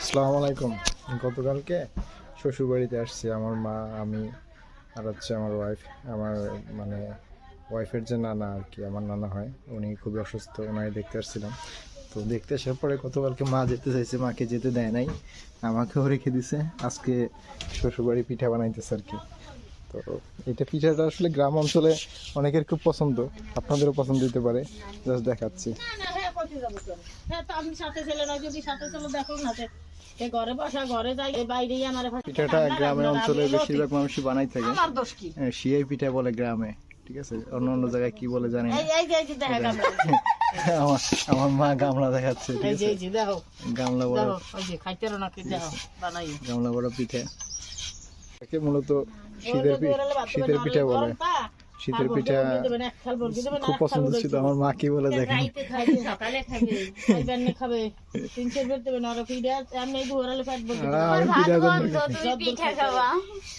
আসসালামু আলাইকুম। গতকালকে শ্বশুর বাড়িতে আসছি, আমার মা, আমি আর হচ্ছে আমার ওয়াইফ। আমার মানে ওয়াইফের যে নানা আর কি, আমার নানা হয়, উনি খুবই অসুস্থ, ওনাকে দেখতে আসছিলাম। তো দেখতে আসার পরে গতকালকে মা যেতে চাইছে, মাকে যেতে দেয় নাই, আমাকেও রেখে দিছে। আজকে শ্বশুর বাড়ি পিঠা বানাইতেছে আর কি। তো এটা পিঠাটা আসলে গ্রাম অঞ্চলে অনেকের খুব পছন্দ, আপনাদেরও পছন্দ দিতে পারে, জাস্ট দেখাচ্ছি। পিঠাটা গ্রামের অঞ্চলে বেশিরভাগ মানুষই বানাই থাকে। সিয়াই পিঠা বলে গ্রামে, ঠিক আছে? অন্য অন্য জায়গায় কি বলে জানি না। আমার মা গামলা দেখাচ্ছে, গামলা বড়, গামলা বড় পিঠা। একে মূলত শীতের পিঠা বলে। শীতের পিঠা খুব পছন্দ ছিল আমার মা, কি বলে দেখেন।